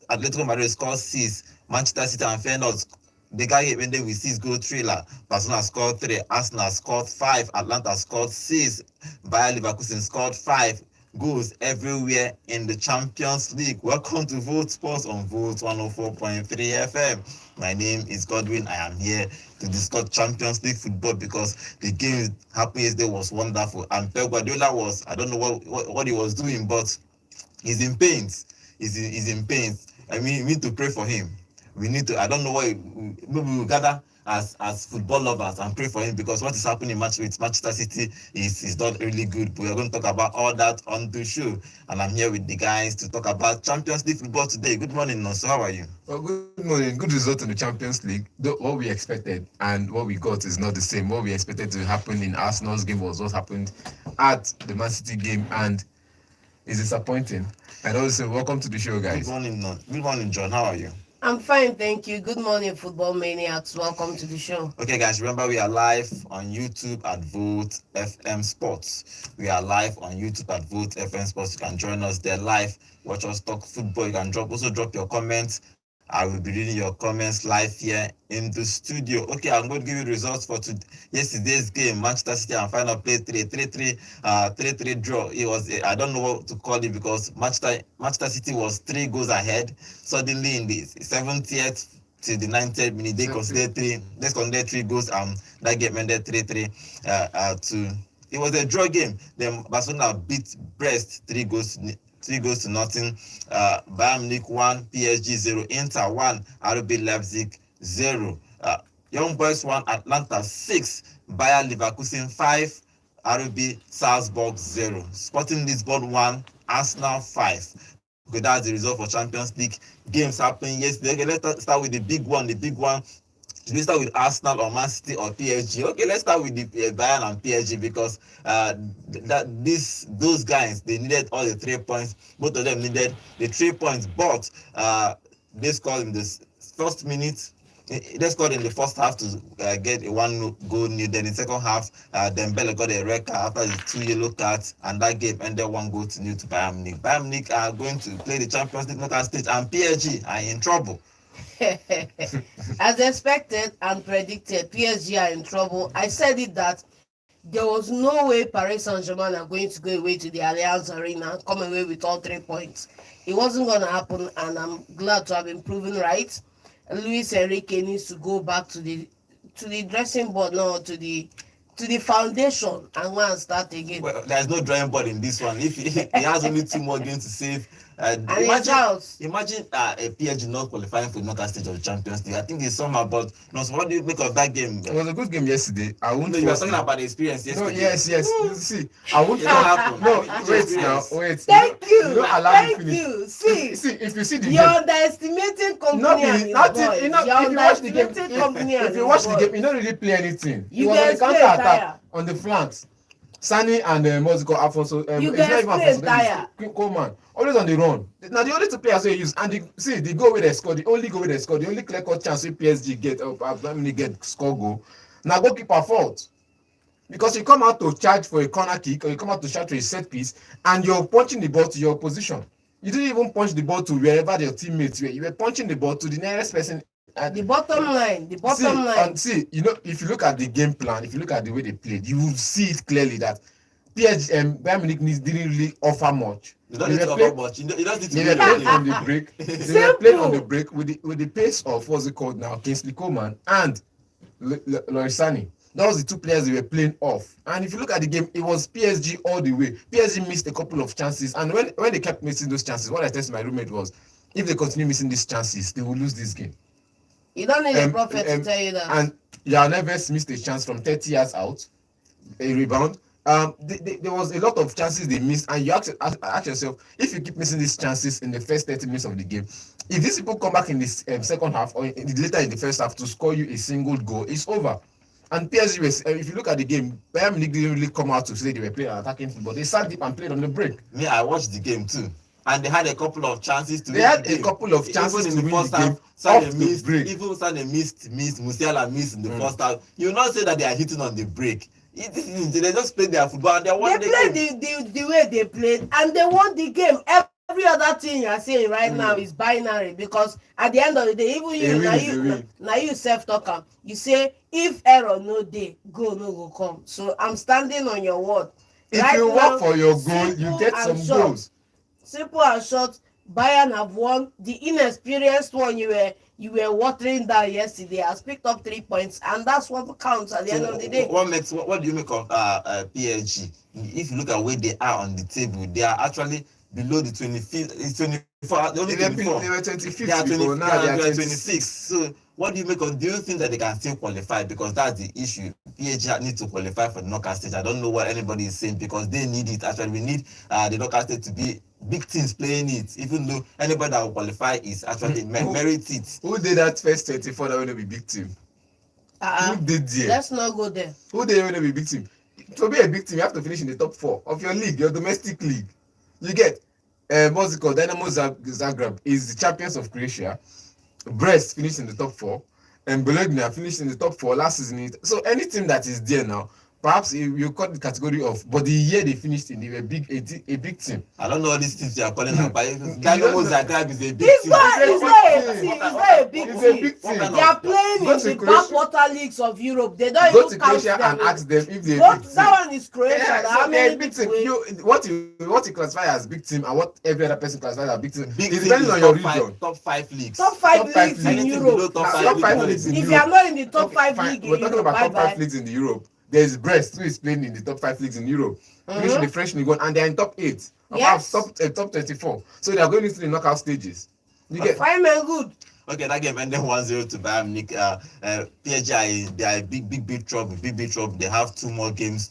Atletico Madrid scored 6. Manchester City and Feyenoord, the guy ended with 6 goal thriller. Barcelona scored 3. Arsenal scored 5. Atlanta scored 6. Bayer Leverkusen scored 5 goals everywhere in the Champions League. Welcome to Vote Sports on Vote 104.3 FM. My name is Godwin. I am here to discuss Champions League football because the game happening yesterday was wonderful. And Pep Guardiola was, I don't know what he was doing, but he's in pains. He's in pains. I mean, we need to pray for him. We need to, I don't know why, maybe we'll gather as football lovers and pray for him, because what is happening with Manchester City is not really good. But we're going to talk about all that on the show. And I'm here with the guys to talk about Champions League football today. Good morning, Nonso. How are you? Well, good morning. Good result in the Champions League. Though what we expected and what we got is not the same. What we expected to happen in Arsenal's game was what happened at the Man City game, and it's disappointing. And also, welcome to the show, guys. Good morning, John. How are you? I'm fine, thank you. Good morning, football maniacs. Welcome to the show. Okay, guys, remember we are live on YouTube at Vote FM Sports. We are live on YouTube at Vote FM Sports. You can join us there live. Watch us talk football. You can drop your comments. I will be reading your comments live here in the studio. Okay, I'm going to give you the results for yesterday's game. Manchester City and Feyenoord played 3-3 draw. It was, I don't know what to call it, because Manchester City was 3 goals ahead. Suddenly in the 70th to the 90th minute, they considered 3 goals, and that game ended 3-3 it was a draw game. Then Barcelona beat Brest 3 goals to nothing. Bayern Munich 1, PSG 0, Inter 1, RB Leipzig 0. Young Boys 1, Atlanta 6, Bayer Leverkusen 5, RB Salzburg 0. Sporting Lisbon 1, Arsenal 5. Okay, that's the result for Champions League games happening yesterday. Okay, let's start with the big one. Should we start with Arsenal or Man City or PSG? Okay, let's start with the Bayern and PSG, because those guys, they needed all the 3 points. Both of them needed the 3 points, but they scored in the first minute. They scored in the first half to get a 1 goal new. Then in the second half, Dembele got a red card after the 2 yellow cards, and that game ended 1 goal to nil to Bayern Munich. Bayern Munich are going to play the Champions League knockout stage, and PSG are in trouble. As expected and predicted, PSG are in trouble. I said it that there was no way Paris Saint-Germain are going to go away to the Allianz Arena and come away with all 3 points. It wasn't going to happen, and I'm glad to have been proven right. Luis Enrique needs to go back to the dressing board now, to the foundation, and go and start again. Well, there's no drawing board in this one. If he has only 2 more games to save. Imagine a PSG not qualifying for the knockout stage of the Champions League. I think it's somehow, but no. So what do you make of that game? It was a good game yesterday. You were talking about the experience yesterday. No, yes. See, I won't happen. No, wait. Thank you. See, if you see the you're game, underestimating company and his boys. If you watch the game, you don't really play anything. You was on the can counter attack on the flanks. Sani and Moziko Afonso. You can play entire. Coleman. Always on the run. Now the only 2 players they use, and the goal where they score, the only clear cut chance where PSG get score goal. Now goalkeeper fault, because you come out to charge for a corner kick, or you come out to charge for a set piece, and you're punching the ball to your position. You didn't even punch the ball to wherever your teammates were. You were punching the ball to the nearest person. The bottom line. See, if you look at the game plan, if you look at the way they played, you will see it clearly that PSG and Bayern Munich didn't really offer much. You don't need to offer much. You don't need to They were playing on the break. They were playing on the break with the pace of what's it called now, Kingsley Coman and Lorisani. That was the 2 players they were playing off. And if you look at the game, it was PSG all the way. PSG missed a couple of chances, and when they kept missing those chances, what I said to my roommate was, if they continue missing these chances, they will lose this game. You don't need a prophet to tell you that. And Jan Neves missed a chance from 30 yards out, a rebound. There was a lot of chances they missed, and you ask yourself, if you keep missing these chances in the first 30 minutes of the game, if these people come back in this second half or later in the first half to score you a single goal, it's over. And PSG, if you look at the game, Bayern Munich didn't really come out to say they were playing attacking football. They sat deep and played on the break. Yeah, I watched the game too. And they had a couple of chances to win the game. In the first half. Even Sané missed, Musiala missed in the first half. You will not say that they are hitting on the break. They just played their football and they won the game. They played the way they played, and they won the game. every other thing you are saying right now is binary, because at the end of the day, even A you win na is a you win. na you self talk am, you say if error no dey, goal no go come. So I'm standing on your word If right you work now. for your goal, you Simple get and some short. goals. Simple and short. Bayern have won. The inexperienced one you were watering down yesterday has picked up 3 points, and that's what counts at the So end of the day. what do you make of PSG? If you look at where they are on the table, they are actually below the 25th. It's 24. Only They 24. were They 25th are 20. before, now they are They are 26. 26. So what do you make of? Do you think that they can still qualify? Because that's the issue. PSG need to qualify for the knockout stage. I don't know what anybody is saying, because they need it. Actually, we need the knockout stage to be big teams playing it. Even though anybody that will qualify is actually merit it. Who did that first 24 that will be big team? Who did there? Let's not go there. Who did will be big team? To be a big team, you have to finish in the top 4 of your league, your domestic league. You get what's it called? Dynamo Zagreb is the champions of Croatia. Brest finished in the top 4, and Bologna finished in the top 4 last season. So any team that is there now, perhaps you call the category of, but the year they finished in, they were a big team. I don't know all these things you are calling out, but Dynamo Zagreb is a big It's team. not a big It's team. a big team. They are playing Go in to the Croatia. backwater leagues of Europe. They don't Go to even count Croatia them. and ask them if they Go, big team. that one is Croatia. Yeah, How so many big people team. will- What you classify as big team and what every other person classifies as big team, Big it team depends is on your top region. top 5 leagues. top five Top five leagues in Anything Europe. below top Now, five top leagues, 5 no. leagues in If you Europe. are not in the top Okay, 5 fine. league in We're talking Europe, about top 5 bye-bye. leagues in Europe. There's Brest, who is playing in the top 5 leagues in Europe. Finish in the French League 1, and they're in top 8. Yes. Top 24. So they are going into the knockout stages. You get Fine and good. Okay, that game ended 1-0 to Bayern Munich. PSG, they are big trouble. Big trouble. They have 2 more games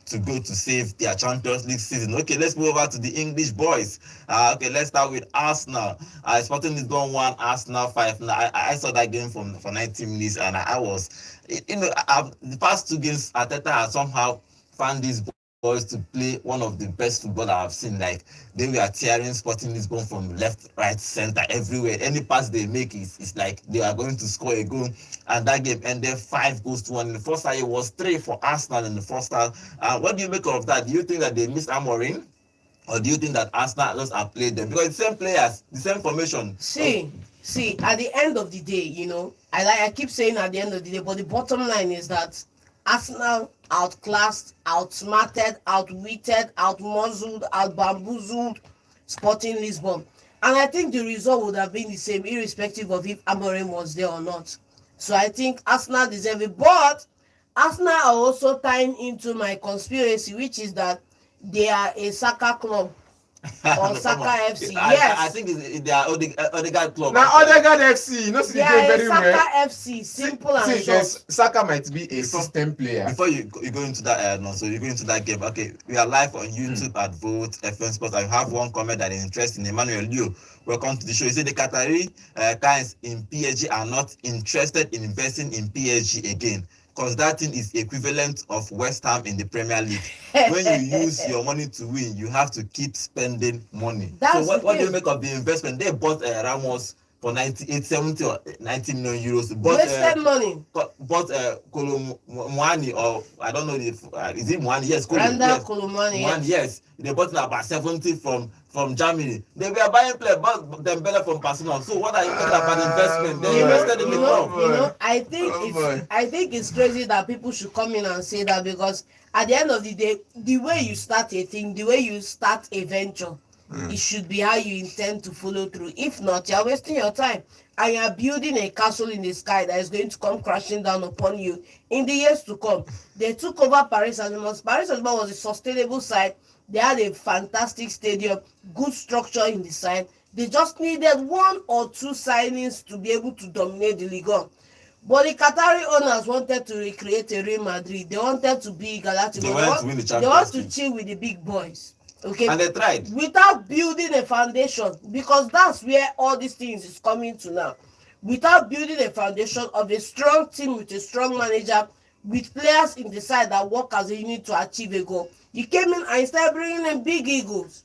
to go to save their Champions League season. Okay, let's move over to the English boys. Okay, let's start with Arsenal. Sporting Lisbon 1, Arsenal 5. Now, I saw that game for 90 minutes, and I was, the past 2 games, Arteta has somehow found these boys to play one of the best football I've seen. Like, they were tearing Sporting Lisbon from left, right, center, everywhere. Any pass they make is like they are going to score a goal. And that game ended 5-1. In the first half, it was 3 for Arsenal in the first half. What do you make of that? Do you think that they missed Amorim? Or do you think that Arsenal just outplayed them? Because the same players, the same formation. See, at the end of the day, I keep saying at the end of the day, but the bottom line is that Arsenal outclassed, outsmarted, outwitted, outmuzzled, outbamboozled Sporting Lisbon. And I think the result would have been the same, irrespective of if Amorim was there or not. So I think Arsenal deserve it. But Arsenal are also tying into my conspiracy, which is that they are a soccer club or soccer FC. Yes. I think they are Odegaard club. now Odegaard FC, they are a very soccer well. FC, simple and short. Yes, Saka might be a system player. Before you go into that, so you go into that game. Okay, we are live on YouTube at Vote FM Sports. I have one comment that is interesting. Emmanuel Liu, welcome to the show. He said the Qatari guys in PSG are not interested in investing in PSG again, because that thing is equivalent of West Ham in the Premier League. When you use your money to win, you have to keep spending money. That's so what do you thing. make of the investment? They bought Ramos for 98, 70 or 90 million euros. Wasted money. Bought Kolomwani, or I don't know if is it Mwani? Yes, Randa yes. Kolomani, Mwani, yes. yes. They bought about 70 from Germany. They were buying players, bought them better from Barcelona. So what are you talking about investment? They invested in the club. I think it's crazy that people should come in and say that, because at the end of the day, the way you start a thing, the way you start a venture, it should be how you intend to follow through. If not, you're wasting your time, and you're building a castle in the sky that is going to come crashing down upon you in the years to come. They took over Paris Saint-Germain. Paris Saint-Germain was a sustainable side. They had a fantastic stadium, good structure in the side. They just needed 1 or 2 signings to be able to dominate the league on. But the Qatari owners wanted to recreate a Real Madrid. They wanted to be Galactico. They wanted to win the They Champions want to League. chill with the big boys. Okay. And they tried. Without building a foundation, because that's where all these things is coming to now. Without building a foundation of a strong team with a strong manager, with players in the side that work as a unit to achieve a goal, you came in and started bringing in big egos.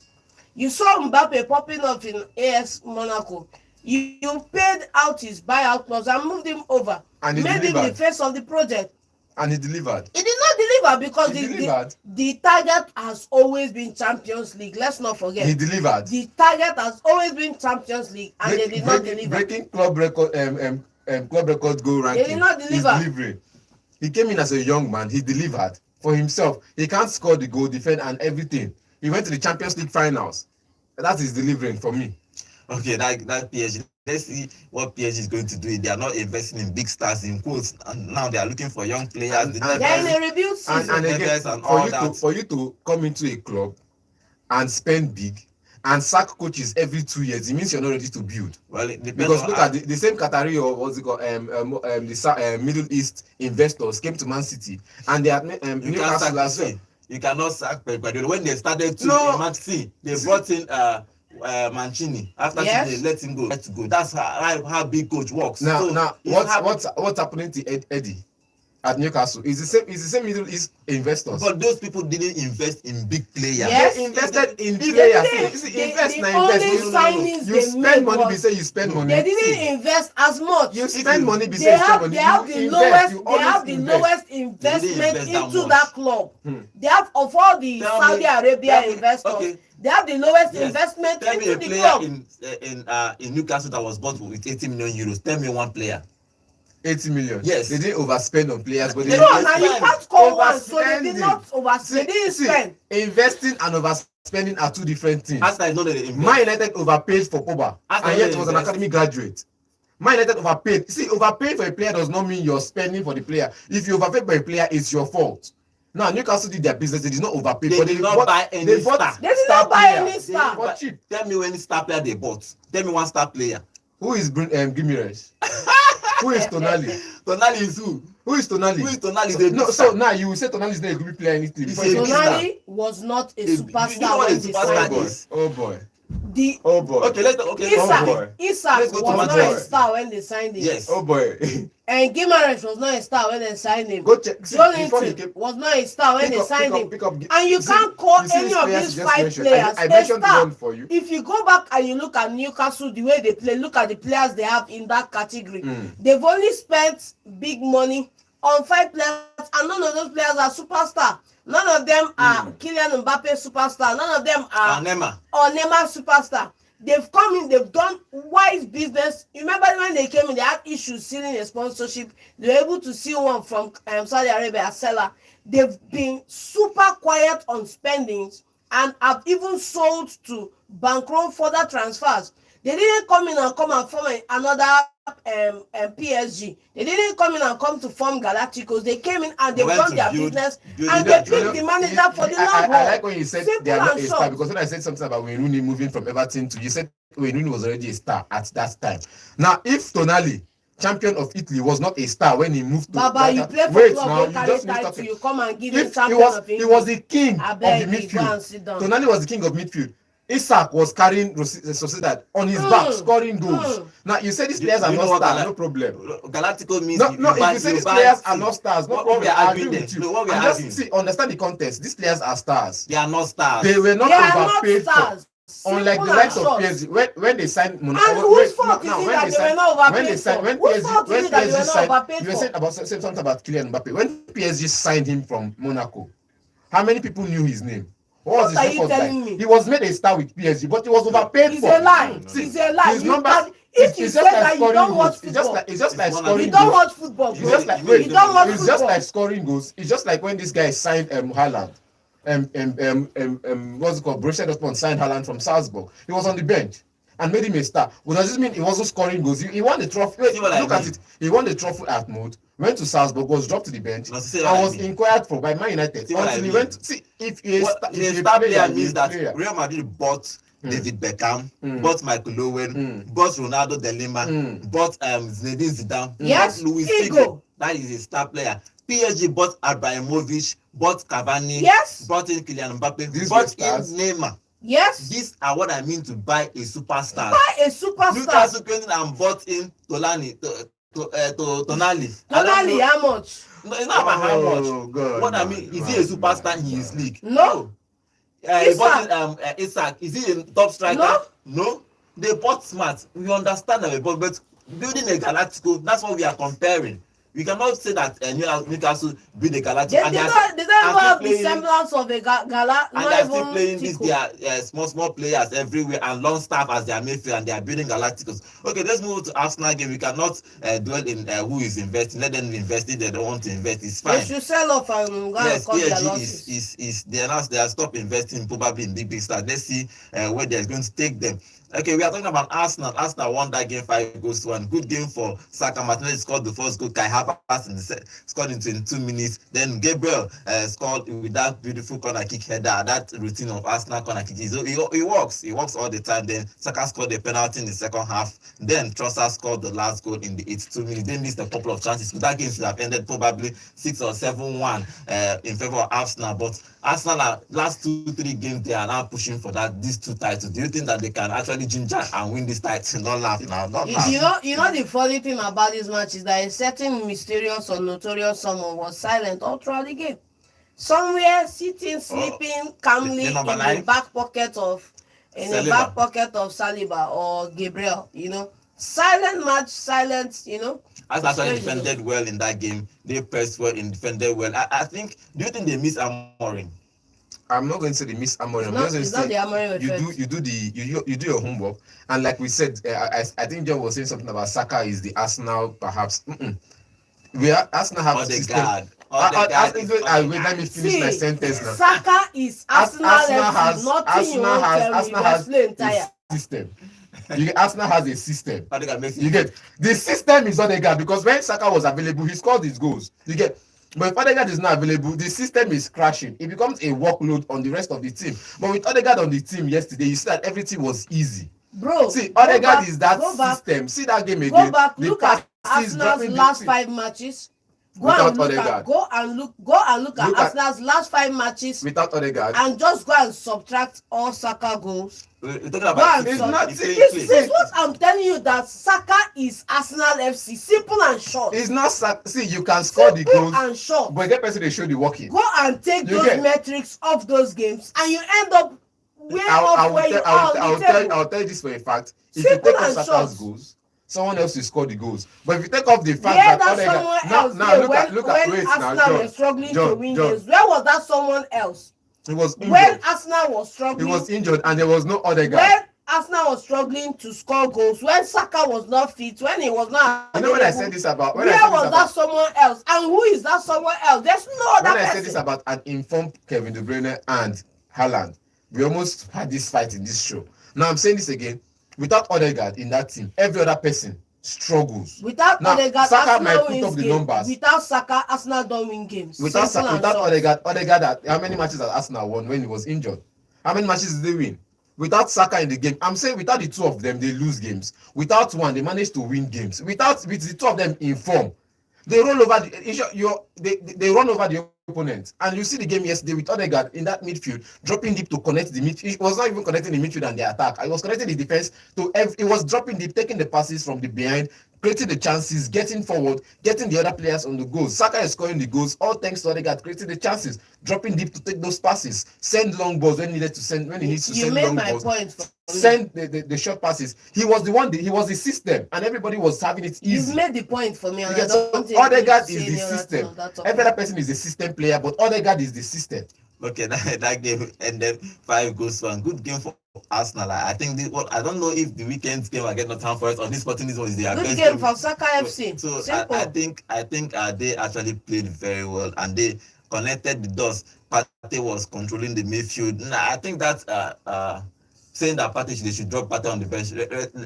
You saw Mbappe popping up in AS Monaco. You paid out his buyout clause and moved him over, And made him the face of the project. And he delivered. He did not deliver because He delivered. the target has always been Champions League. Let's not forget. He delivered. The target has always been Champions League, and they did not deliver. Breaking club record, club record goal ranking. They did not deliver. He's delivering. He came in as a young man. He delivered for himself. He can't score the goal, defend, and everything. He went to the Champions League finals. That is delivering for me. Okay, that PSG. Let's see what PSG is going to do. They are not investing in big stars in quotes, and now they are looking for young players. They are in a rebuild season. And again, for you to come into a club and spend big and sack coaches every 2 years, it means you're not ready to build. Well, it depends. Because look at the same Qatari or what's it called, the Middle East investors came to Man City and they had Newcastle as well. You cannot sack Pep Guardiola. When they started to Man City, they brought in Mancini. After they let him go. That's how big coach works. Now, what's happening to Eddie at Newcastle? It's the same Middle East investors. But those people didn't invest in big players. Yes, they invested in players. You spend money. We say you spend money. They didn't invest as much. You spend money. They have the lowest investment into that club. They have of all the Saudi Arabia investors. Okay. They have the lowest investment into the club. In Newcastle that was bought with 80 million euros. Tell me one player. 80 million. Yes. They didn't overspend on players, but you can't call one, so they did not overspend. They didn't spend. Investing and overspending are two different things. Man United overpaid for Pogba, and yet was an academy graduate. Man United overpaid. See, overpaying for a player does not mean you're spending for the player. If you overpay for a player, it's your fault. Now, Newcastle did their business. They did not overpay. They did not buy any star. They did not buy any star. Tell me any star player they bought. Tell me one star player. Who is Gimenez? Who is Tonali? Tonali is who? Who is Tonali? Who is Tonali? So now you will say Tonali is not a good player anything. Tonali was not a superstar. You know what a superstar is? Oh boy. Okay, Isak was not a star when they signed him. Yes. Oh boy. And Gimenez was not a star when they signed him. Go check. Jolinton was not a star when they signed him. And you can't call any of these 5 players a star. If you go back and you look at Newcastle, the way they play, look at the players they have in that category. They've only spent big money on 5 players, and none of those players are superstar. None of them are Kylian Mbappe superstar. None of them are Neymar superstar. They've come in, they've done wise business. You remember when they came in, they had issues sealing a sponsorship. They were able to seal one from Saudi Arabia, seller. They've been super quiet on spendings and have even sold to bankroll further transfers. They didn't come in and form another PSG. They didn't come in and come to form Galacticos. They came in and they've done their business and they picked the manager for the long haul. I like when you said they are not a star, because when I said something about Wayne Rooney moving from Everton to, you said Wayne Rooney was already a star at that time. Now, if Tonali, champion of Italy, was not a star when he moved to Baba, you play for club, you come and give him champion of Italy. He was the king of the midfield. Tonali was the king of midfield. Isak was carrying Sociedad on his back, scoring goals. Now, you say these players are not stars, no problem. Galactico means no, if you say these players are not stars, no problem. I agree with you. What we are just see, understand the context. These players are stars. They are not stars. They were not overpaid for. Unlike the likes of PSG, when they signed Monaco, and whose fault is it that they were not overpaid for? When PSG signed, you were saying something about Kylian Mbappe. When PSG signed him from Monaco, how many people knew his name? What are you telling me? He was made a star with PSG, but he was overpaid for. It's a lie. It's a lie. His numbers. If you say that you don't watch football, it's just like scoring goals. You don't watch football. It's just like scoring goals. It's just like when this guy signed Haaland. What's it called? Borussia Dortmund signed Haaland from Salzburg. He was on the bench and made him a star. Well, does this mean he wasn't scoring goals? He won the trophy. Look at it. He won the trophy at Mode. Went to Salzburg, was dropped to the bench, and was inquired for by Man United until he went. See, if a star player means that Real Madrid bought David Beckham, bought Michael Owen, bought Ronaldo de Lima, bought Zinedine Zidane, yes, bought Luis Figo. That is a star player. PSG bought Abramovich, bought Cavani, yes, bought in Kylian Mbappe, bought in Neymar. Yes. These are what I mean to buy a superstar. Buy a superstar. Newcastle came in and bought in Tonali. Tonali, how much? No, it's not about how much. God, what I mean, is he a superstar in his league? No. He bought in, Isak. Is he a top striker? No. They bought smart. We understand that, but building a Galactico, that's what we are comparing. We cannot say that Newcastle beat the Galactic They, and they they are don't they don't and even still have the playing semblance of a gala, and they are not still even playing this Tico. their small players everywhere and long staff as their midfield and they are building Galacticos. Okay, let's move to Arsenal game. We cannot dwell in who is investing. Let them invest. If they don't want to invest, it's They fine. should sell off and go and Yes, cut their PSG losses. is they announced they are stop investing probably in big stars. Let's see where they're going to take them. Okay, we are talking about Arsenal. Arsenal won that game 5-1. Good game for Saka. Martinelli scored the first goal. Kai Havertz scored in 22 minutes. Then Gabriel scored with that beautiful corner kick header. That routine of Arsenal corner kick, it works. It works all the time. Then Saka scored a penalty in the second half. Then Trossard scored the last goal in the 82 minutes. They missed a couple of chances. That game should have ended probably 6 or 7-1 in favor of Arsenal. But Arsenal are last 2-3 games they are now pushing for these two titles. Do you think that they can actually ginger and win this title? Don't laugh now. Don't laugh. You know the funny thing about this match is that a certain mysterious or notorious someone was silent all throughout the game. Somewhere sitting, sleeping calmly in the back pocket of Saliba or Gabriel, silent match, silent, As actually defended well in that game. They pressed well and defended well. I think. Do you think they miss Amorim? I'm not going to say they miss Amorim. It's not the Amorim effect. You do your homework, and like we said, I think John was saying something about Saka is the Arsenal perhaps. Arsenal have Odegaard. Let me finish my sentence now. Saka is Arsenal has nothing you won't tell me. Arsenal has a system. Arsenal has a system. You get the system is Odegaard because when Saka was available, he scored his goals. You get. But if Odegaard is not available, the system is crashing. It becomes a workload on the rest of the team. But with Odegaard on the team yesterday, you see that everything was easy. Bro, see, Odegaard is that system. See that game again. Go back, look at Arsenal's last 5 matches. Go and look at Arsenal's last 5 matches without Odegaard, and just go and subtract all Saka goals. This is what I'm telling you, that Saka is Arsenal FC. Simple and short. It's not see, you can score the goals and short, but get person they show the working. Go and take those metrics of those games, and you end up I'll tell you this for a fact. If you take off Saka's goals, someone else will score the goals. But if you take off the fact that Odegaard, look at Arsenal were struggling to win games. Where was that someone else? He was injured. When Arsenal was struggling, he was injured, and there was no Odegaard. When Arsenal was struggling to score goals, when Saka was not fit, when he was not available, when I said this about where was that someone else? And who is that someone else? There's no other person. When I said this about an informed Kevin De Bruyne and Haaland, we almost had this fight in this show. Now I'm saying this again. Without Odegaard in that team, every other person struggles. Without Odegaard, Saka Arsenal might put wins up the games. numbers. Without Saka, Arsenal don't win games. Without Odegaard, how many matches has Arsenal won when he was injured? How many matches did they win? Without Saka in the game, I'm saying without the two of them, they lose games. Without one, they manage to win games. With the two of them in form, they roll over they run over the opponent. And you see the game yesterday with Odegaard in that midfield, dropping deep to connect the midfield. It was not even connecting the midfield and the attack. It was connecting the defense to it was dropping deep, taking the passes from the behind, creating the chances, getting forward, getting the other players on the goals. Saka is scoring the goals, all thanks to Odegaard creating the chances, dropping deep to take those passes, send long balls when he needs to send long balls. Send the short passes. He was the system, and everybody was having it easy. You've made the point for me. Odegaard is the system. Every other person is a system player, but Odegaard is the system. Okay, that game ended 5-1. Good game for Arsenal. I think I don't know if the weekend's game I get no time for it or this Sporting this one is their best game for Saka FC. So I think they actually played very well and they connected the dots. Partey was controlling the midfield. I think that saying that Partey they should drop Partey on the bench.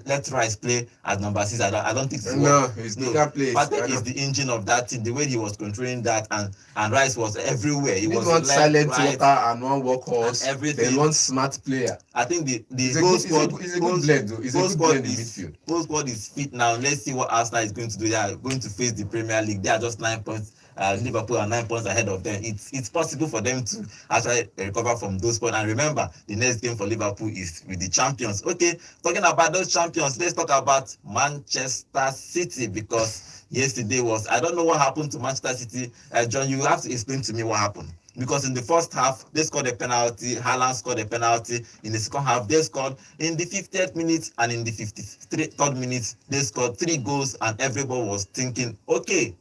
Let Rice play as number 6. I don't think so. No, he can't play. Partey is the engine of that team. The way he was controlling that and Rice was everywhere. He was one silent worker and one workhorse. Everything. Then one smart player. I think the goal squad is a good blend. It's a good blend in midfield. Goal squad is fit now. Let's see what Arsenal is going to do. They are going to face the Premier League. They are just 9 points. Liverpool are 9 points ahead of them. It's possible for them to actually recover from those points. And remember, the next game for Liverpool is with the champions. Okay, talking about those champions, let's talk about Manchester City because yesterday I don't know what happened to Manchester City. John, you have to explain to me what happened. Because in the first half, they scored a penalty. Haaland scored a penalty. In the second half, they scored in the 50th minute and in the 53rd minute, they scored 3 goals and everybody was thinking, okay,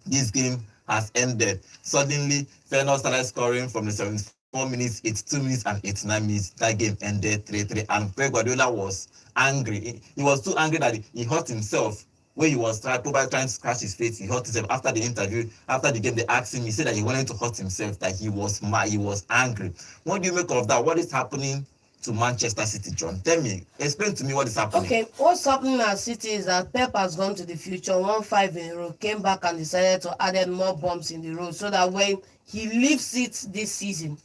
this game has ended. Suddenly, Feyenoord started scoring from the 74 minutes, 82 minutes, and 89 minutes. That game ended 3-3, and Pep Guardiola was angry. He was too angry that he hurt himself when he was probably trying to scratch his face. He hurt himself after the interview. After the game, they asked him. He said that he wanted to hurt himself, that he was mad, he was angry. What do you make of that? What is happening to Manchester City, John? Tell me, explain to me what is happening. Okay, what's happening at City is that Pep has gone to the future, won 5 in a row, came back and decided to add more bumps in the road so that when he leaves it this season,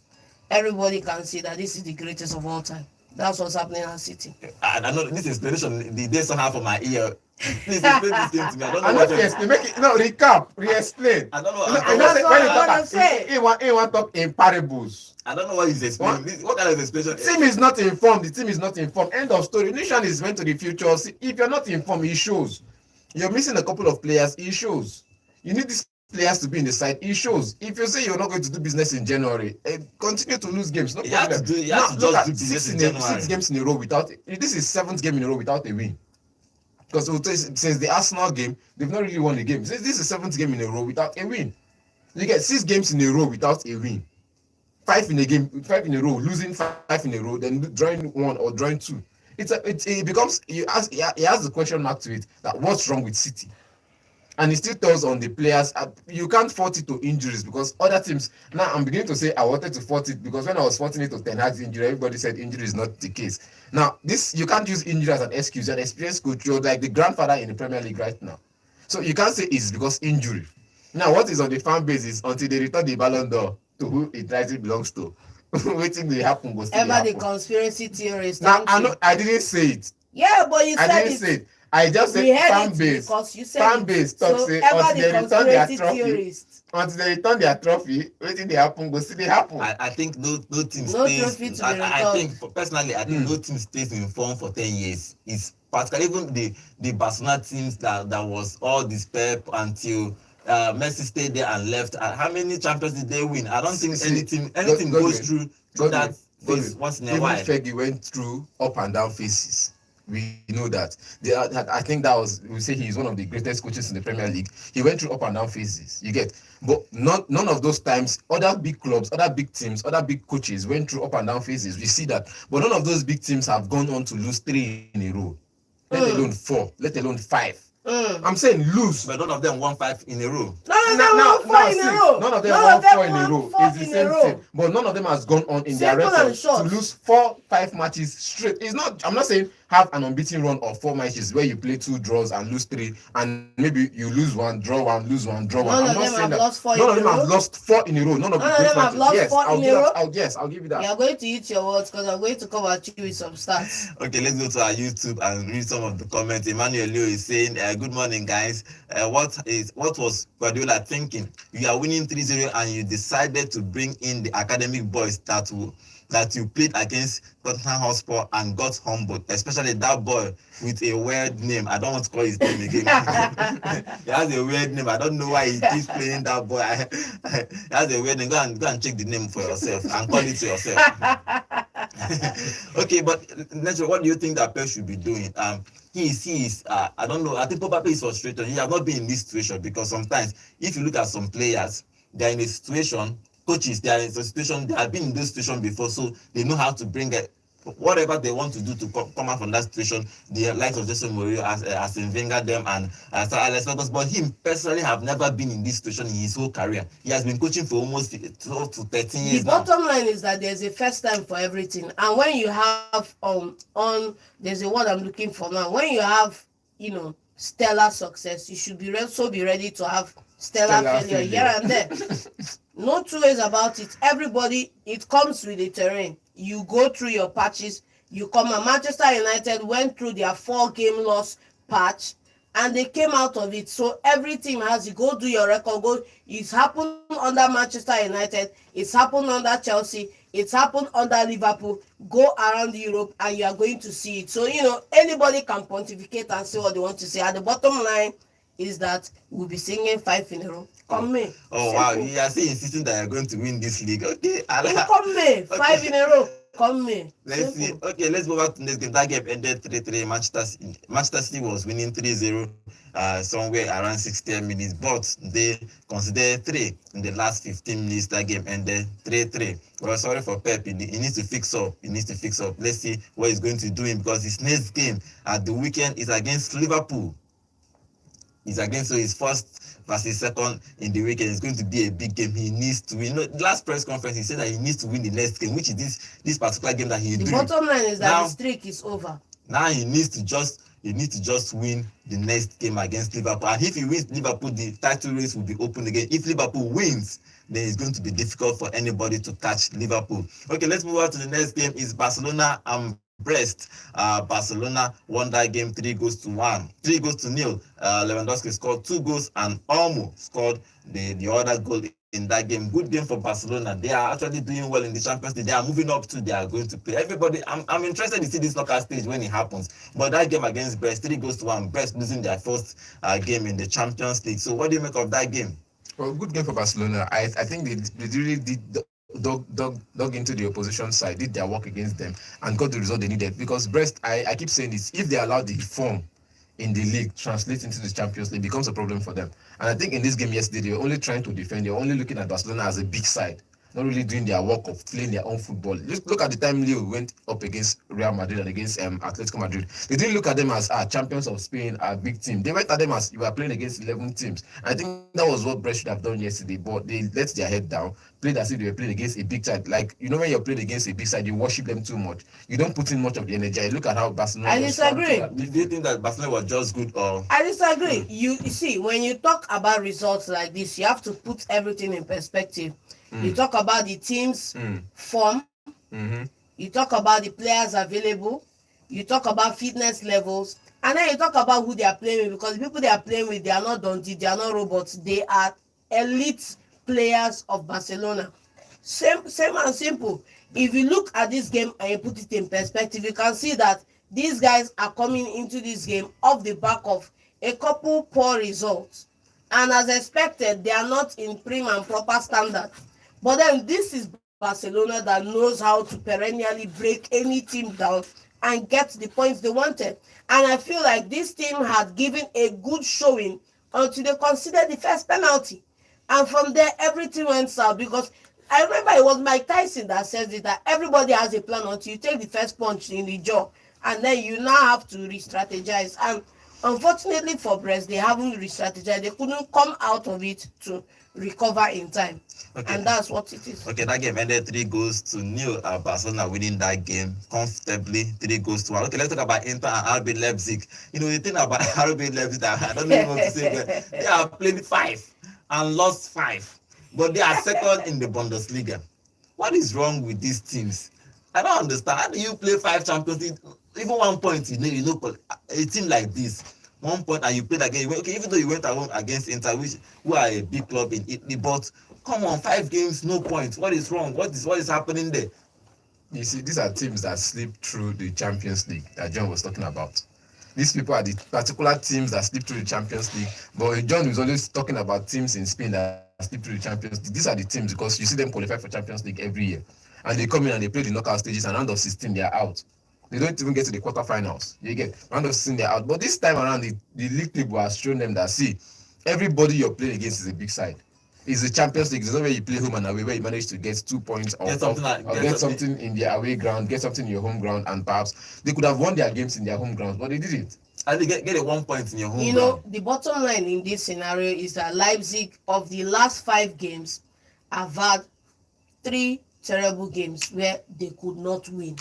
everybody can see that this is the greatest of all time. That's what's happening at City. I know this explanation, the day somehow for my ear. Please explain this game to me. I don't know what explain. Make it no recap, re-explain. I don't know. He want to talk in parables. I don't know what he's explaining. What kind of explanation? The team is not informed. The team is not informed. End of story. Nishan is went to the future. See, if you're not informed, it shows. You're missing a couple of players. It shows. You need these players to be in the side. It shows. If you say you're not going to do business in January, continue to lose games. No problem. You have to just do business in January. 6 games in a row without. This is 7th game in a row without a win. Because since the Arsenal game, they've not really won a game. This is 7th game in a row without a win. You get 6 games in a row without a win. 5 in a row, losing 5 in a row, then drawing 1 or drawing 2. It becomes he has the question mark to it that what's wrong with City, and it still tells on the players. You can't fault it to injuries because other teams. Now I'm beginning to say I wanted to fault it because when I was faulting it to Ten Hag's injury, everybody said injury is not the case. Now this you can't use injury as an excuse. You're an experienced coach, you're like the grandfather in the Premier League right now, so you can't say it's because injury. Now what is on the fan base is until they return the Ballon d'Or to who it rightly belongs to. Waiting to happen. The conspiracy theorist. Now I didn't say it. Yeah, but you said I didn't say it. I just said fan base. Fan base talk say until they return their trophy. Until they return their trophy, waiting they happen. Go see they happen. I think no team stays. I think personally, I think no team stays in form for 10 years. It's particularly even the Barcelona teams that was all this Pep until. Messi stayed there and left. How many champions did they win? I don't think anything goes through that phase once in a while. Even Fergie went through up and down phases. We know that. I think we say he's one of the greatest coaches in the Premier League. He went through up and down phases. You get, but none of those times. Other big clubs, other big teams, other big coaches went through up and down phases. We see that, but none of those big teams have gone on to lose 3 in a row. Let alone 4. Let alone 5. I'm saying lose, but none of them won 5 in a row. None of them won 4 in a row. It's the same thing, but none of them has gone on in their record to lose 4-5 matches straight. It's not. I'm not saying have an unbeaten run of 4 matches where you play 2 draws and lose 3, and maybe you lose 1, draw 1, lose 1, draw 1. I'm not saying that. None of them have lost 4 in a row. None of them have lost 4 in a row. I'll give you that. You're going to eat your words because I'm going to come at you with some stats. Okay, let's go to our YouTube and read some of the comments. Emmanuel Leo is saying, "Good morning, guys. What was Guardiola thinking? You are winning 3-0 and you decided to bring in the academic boys that you played against Tottenham Hotspur and got humbled, especially that boy with a weird name. I don't want to call his name again. He has a weird name. I don't know why he keeps playing that boy. He has a weird name. Go and check the name for yourself and call it to yourself." Okay, but what do you think that Pep should be doing? He is I don't know. I think probably is frustrated. He has not been in this situation because sometimes if you look at some players, they're in a situation. Coaches, they are in a situation. They have been in this situation before, so they know how to bring it. Whatever they want to do to come out from that situation, the likes of Jose Mourinho, as Wenger them, and Sir Alex Ferguson. But him personally have never been in this situation in his whole career. He has been coaching for almost 12 to 13 years. The bottom line is that there's a first time for everything, and when you have there's a word I'm looking for now. When you have stellar success, you should be ready to have stellar failure here and there. No 2 ways about it. Everybody, it comes with the terrain. You go through your patches. You come. And Manchester United went through their 4-game loss patch, and they came out of it. So every team has you go do your record. It's happened under Manchester United. It's happened under Chelsea. It's happened under Liverpool. Go around Europe, and you are going to see it. So anybody can pontificate and say what they want to say. At the bottom line is that we'll be singing 5 in a row. Come May. Oh, wow. You are still insisting that you're going to win this league. Okay. Come May. 5 in a row. come me. Let's see. Simple. Okay, let's go back to this game. That game ended 3-3. Manchester City was winning 3-0 somewhere around 60 minutes, but they considered 3 in the last 15 minutes. That game ended 3-3. Well, sorry for Pep. He needs to fix up. He needs to fix up. Let's see what he's going to do because his next game at the weekend is against Liverpool. He's against so his first versus second in the weekend. It's going to be a big game. He needs to win. You know, last press conference he said that he needs to win the next game, which is this particular game that he The drew. bottom line is that Now- the streak is over. Now he needs to just win the next game against Liverpool. And if he wins Liverpool, the title race will be open again. If Liverpool wins, then it's going to be difficult for anybody to catch Liverpool. Okay, let's move on to the next game. Is Barcelona and Brest. Barcelona won that game 3-1, 3-0. Lewandowski scored 2 goals and Olmo scored the other goal in that game. Good game for Barcelona. They are actually doing well in the Champions League. They are moving up to. They are going to play. Everybody, I'm interested to see this knockout stage when it happens. But that game against Brest, 3-1, Brest losing their first game in the Champions League. So what do you make of that game? Well, good game for Barcelona. I think they really did dug into the opposition side, did their work against them, and got the result they needed. Because Brest, I keep saying this, if they allow the form in the league translate into the Champions League, becomes a problem for them. And I think in this game yesterday, they were only trying to defend. They were only looking at Barcelona as a big side, not really doing their work of playing their own football. Just look at the time Leo went up against Real Madrid and against Atletico Madrid. They didn't look at them as champions of Spain, a big team. They went at them as you were playing against 11 teams. I think that was what Brest should have done yesterday, but they let their head down, played as if they were playing against a big side. Like, you know, when you're playing against a big side, you worship them too much. You don't put in much of the energy. Look at how Barcelona I disagree. Do you think that Barcelona was just good or? I disagree. You see, when you talk about results like this, you have to put everything in perspective. You talk about the team's form. You talk about the players available. You talk about fitness levels. And then you talk about who they are playing with, because the people they are playing with, they are not Dundee, they are not robots. They are elite players of Barcelona. Same and simple. If you look at this game and you put it in perspective, you can see that these guys are coming into this game off the back of a couple poor results. And as expected, they are not in prim and proper standard. But then this is Barcelona that knows how to perennially break any team down and get the points they wanted. And I feel like this team had given a good showing until they considered the first penalty. And from there, everything went south, because I remember it was Mike Tyson that says it, that everybody has a plan until you take the first punch in the jaw, and then you now have to re-strategize. And unfortunately for Brest, they haven't re-strategized. They couldn't come out of it to recover in time. Okay. And that's what it is. Okay, that game ended 3-0. Barcelona winning that game comfortably, 3-1. Okay, let's talk about Inter and RB Leipzig. You know, the thing about RB Leipzig that I don't even want to say, but they have played 5 and lost 5, but they are second in the Bundesliga. What is wrong with these teams? I don't understand. How do you play 5 Champions League, even 1 point? You know, a team like this, 1 point, and you played again. Okay, even though you went alone against Inter, who are a big club in Italy, but come on, 5 games, no points. What is wrong? What is happening there? You see, these are teams that slip through the Champions League that John was talking about. These people are the particular teams that slip through the Champions League. But John was always talking about teams in Spain that slip through the Champions League. These are the teams, because you see them qualify for Champions League every year. And they come in and they play the knockout stages, and round of 16, they are out. They don't even get to the quarterfinals. You get round of 16, they're out. But this time around, the league table has shown them that, see, everybody you're playing against is a big side. It's the Champions League. It's not where you play home and away, where you manage to get 2 points or get something in their away ground, get something in your home ground, and perhaps they could have won their games in their home grounds, but they didn't. And they get a 1 point in your home You ground. know, the bottom line in this scenario is that Leipzig, of the last 5 games, have had 3 terrible games where they could not win.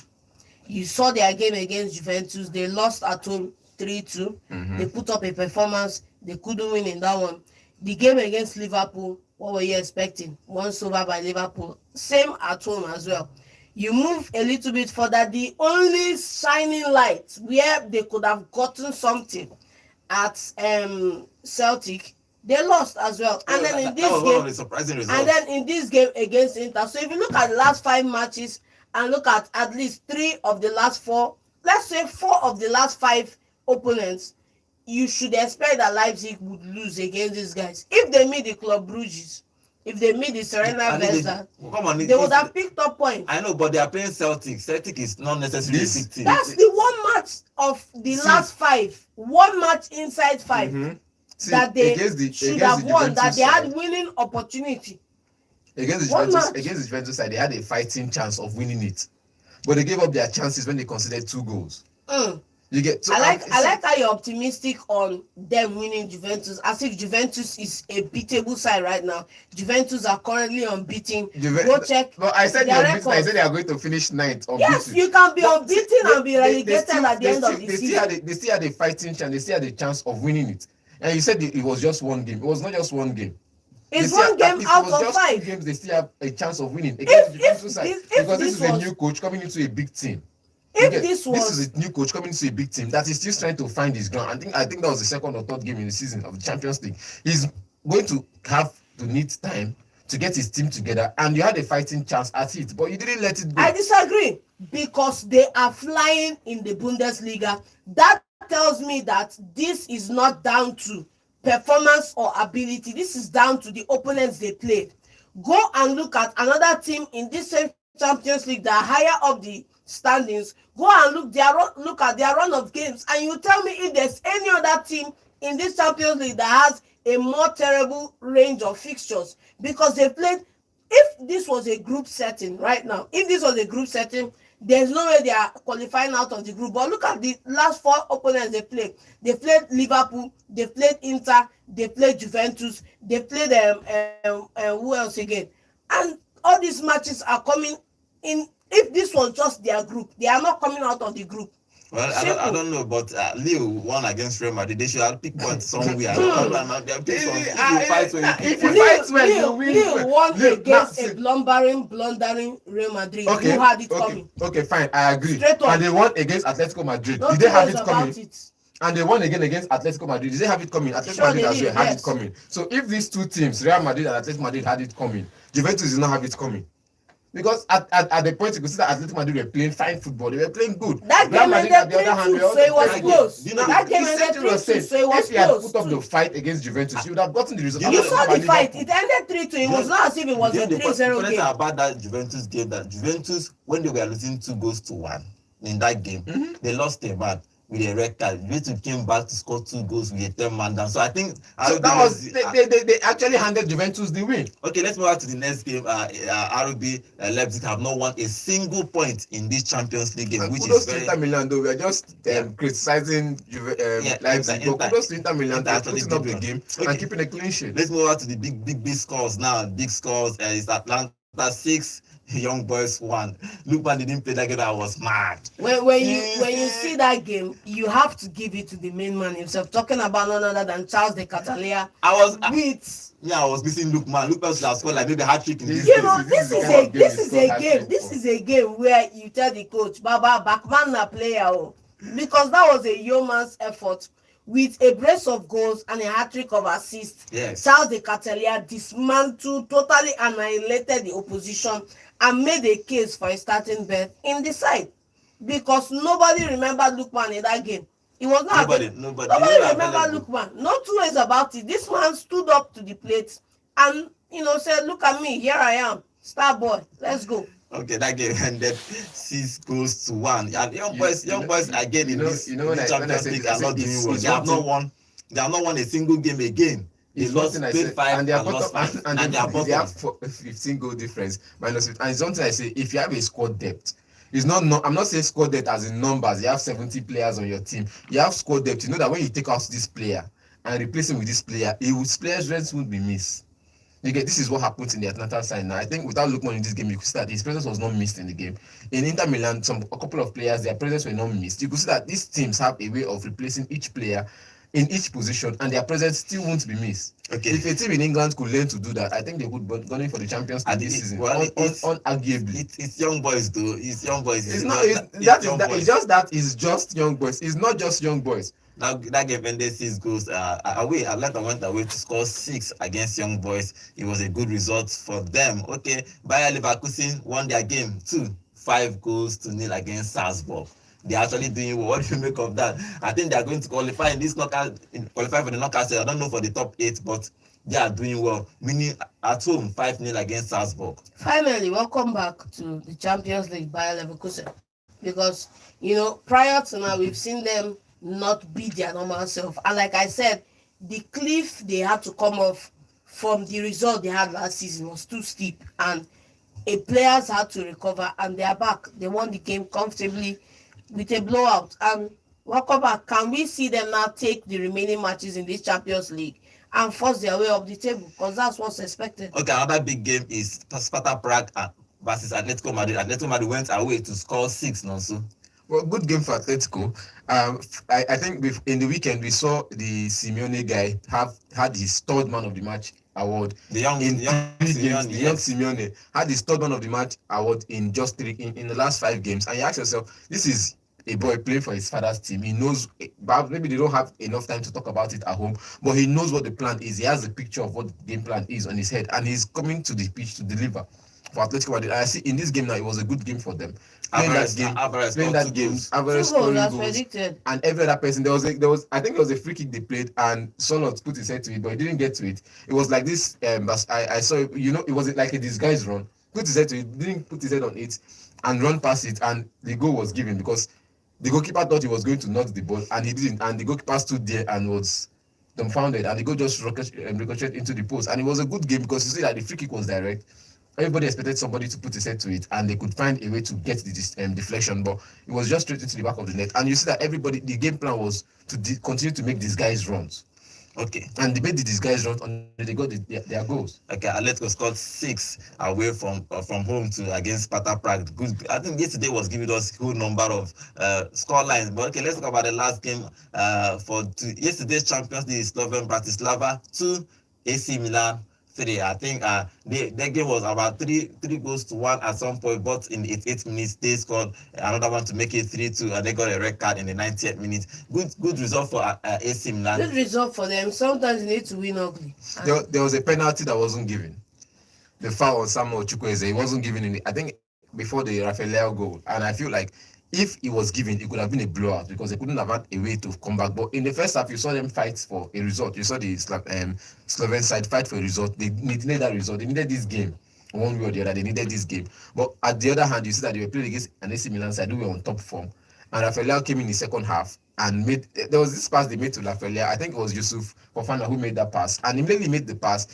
You saw their game against Juventus. They lost at home 3-2. They put up a performance. They couldn't win in that one. The game against Liverpool, what were you expecting? Once over by Liverpool. Same at home as well. You move a little bit further. The only shining light where they could have gotten something at Celtic, they lost as well. And then in this game, surprising results. and then in this game against Inter. So if you look at the last 5 matches and look at least 3 of the last 4, let's say 4 of the last 5 opponents, you should expect that Leipzig would lose against these guys. If they meet the Club Brugge, if they meet the Serena And if Vesta, come on, they would have picked up points. I know, but they are playing Celtic. Celtic is not necessarily a big team. That's the one match of the last 5. One match inside 5 that they should have won. That they had winning opportunity. Against the Juventus side, they had a fighting chance of winning it, but they gave up their chances when they conceded 2 goals. You get. So I like how you're optimistic on them winning Juventus, as if Juventus is a beatable side right now. Juventus are currently unbeaten. Go check. But I said they're unbeaten. I said they are going to finish 9th. Yes, you can be unbeaten and be relegated at the end of the season. They still had a fighting chance. They still had a chance of winning it. And you said it was just one game. It was not just one game. It's one game out of 5 games. They still have a chance of winning against the Juventus side, because this is a new coach coming into a big team. This is a new coach coming to a big team that is still trying to find his ground. I think that was the second or third game in the season of the Champions League. He's going to have to need time to get his team together, and you had a fighting chance at it, but you didn't let it go. I disagree, because they are flying in the Bundesliga. That tells me that this is not down to performance or ability. This is down to the opponents they played. Go and look at another team in this same Champions League that are higher up the standings. Go and look at their run of games, and you tell me if there's any other team in this Champions League that has a more terrible range of fixtures, because they played. If this was a group setting right now, there's no way they are qualifying out of the group. But look at the last 4 opponents they played. They played Liverpool, they played Inter, they played Juventus, they played who else again? And all these matches are coming in. If this was just their group, they are not coming out of the group. Well, I don't know, but Leo won against Real Madrid. They should have picked points somewhere. Leo won against a blundering Real Madrid. Okay, who had it coming. Okay, fine, I agree. And they won against Atletico Madrid. Did they have it coming? And they won again against Atletico Madrid. Did they have it coming? Atletico Madrid as well had it coming. So if these 2 teams, Real Madrid and Atletico Madrid, had it coming, Juventus did not have it coming. Because at the point you could see that Atletico Madrid were playing fine football, they were playing good. That game ended 3-2, so it was close. That game ended 3-2, so it was close. If you had put up the fight against Juventus, you would have gotten the result. You saw the fight. It ended 3-2. It was not as if it was a 3-0 game. About that Juventus game, that Juventus, when they were losing 2-1 in that game, they lost a man with a red card. Juventus came back to score 2 goals with a 10-man down. So I think they actually handed Juventus the win. Okay, let's move on to the next game. RB Leipzig have not won a single point in this Champions League game, which is very. Inter Milan, though, we are just criticizing Leipzig. Kudos to Inter Milan for putting up the game and keeping a clean sheet. Let's move on to the big scores now. Big scores is Atlanta 6. Young Boys 1. Lukman didn't play that game. I was mad. When you see that game, you have to give it to the main man himself. Talking about none other than Charles de Catalia. I was missing Lukman. Lukman should have scored like maybe a hat-trick in this game. This is a game where you tell the coach, Baba, backman na player, because that was a yeoman's effort. With a brace of goals and a hat-trick of assists, Charles de Catalia dismantled, totally annihilated the opposition and made a case for a starting berth in the side, because nobody remembered Lukman in that game. It was not nobody remembered Lukman. No 2 ways about it. This man stood up to the plate and said, "Look at me, here I am, star boy. Let's go." Okay, that game ended 6-1. And young boys again in this Champions League are not doing well. They have not won a single game again. They lost 5 and they have 15 goal difference minus 15. And something I say, if you have a squad depth, it's not I'm not saying squad depth as in numbers. You have 70 players on your team. You have squad depth. You know that when you take out this player and replace him with this player, players' rents won't be missed. This is what happens in the Atlanta side now. I think without Lukman in this game, you could see that his presence was not missed in the game. In Inter Milan, a couple of players, their presence were not missed. You could see that these teams have a way of replacing each player in each position, and their presence still won't be missed. Okay. If a team in England could learn to do that, I think they would be going for the Champions League this season. Unarguably, it's young boys, though. It's young boys. It's just young boys. It's not just young boys. Now that game ended 6 goals away. Atlanta went away to score 6 against Young Boys. It was a good result for them. Okay, Bayer Leverkusen won their game 5 goals to nil against Salzburg. they're actually doing well. What do you make of that? I think they are going to qualify in this knockout, qualify for the knockout stage. I don't know for the top 8, but they are doing well. Winning at home 5-0 against Salzburg. Finally, welcome back to the Champions League by Leverkusen. Because, prior to now, we've seen them not be their normal self. And like I said, the cliff they had to come off from the result they had last season was too steep. And players had to recover, and they are back. They won the game comfortably with a blowout. And welcome back. Can we see them now take the remaining matches in this Champions League and force their way up the table? Because that's what's expected. Okay, another big game is Sparta Prague versus Atletico Madrid. Atletico Madrid went away to score 6, Nonso. Well, good game for Atletico. I think in the weekend we saw the Simeone guy had his third man of the match award. The young Simeone had his third man of the match award in just in the last 5 games. And you ask yourself, this is a boy playing for his father's team. He knows, maybe they don't have enough time to talk about it at home, but he knows what the plan is. He has a picture of what the game plan is on his head, and he's coming to the pitch to deliver for Atletico Madrid. I see in this game now, it was a good game for them. Alvarez scoring goals, and every other person. There was I think it was a free kick they played, and Solot put his head to it, but he didn't get to it. It was like this. I saw, it was like a disguised run. Put his head to it, didn't put his head on it, and run past it, and the goal was given because the goalkeeper thought he was going to knock the ball, and he didn't. And the goalkeeper stood there and was dumbfounded, and the goal just ricocheted into the post. And it was a good game because you see that the free kick was direct. Everybody expected somebody to put his head to it, and they could find a way to get the deflection, but it was just straight into the back of the net. And you see that the game plan was to continue to make these guys runs. Okay. And they made the disguise runs, and they got their goals. Okay, Atletico scored 6 away from home to against Sparta Prague. Good. I think yesterday was giving us a good number of score lines. But okay, let's talk about the last game for yesterday's Champions League. Slovan Bratislava 2, AC Milan 3. I think that game was about 3 goals to 1 at some point, but in the 8 minutes they scored another one to make it 3-2, and they got a red card in the 90th minute. Good result for AC Milan. Good result for them. Sometimes you need to win ugly. There was a penalty that wasn't given. The foul on Samuel Chukwueze, it wasn't given I think before the Rafael goal, and I feel like if it was given, it could have been a blowout because they couldn't have had a way to come back. But in the first half, you saw them fight for a result. You saw the Slovene side fight for a result. They needed that result. They needed this game. One way or the other, they needed this game. But at the other hand, you see that they were playing against an AC Milan side who were on top form. And Rafael came in the second half and there was this pass they made to Rafael. I think it was Yusuf Fofana who made that pass. And immediately made the pass.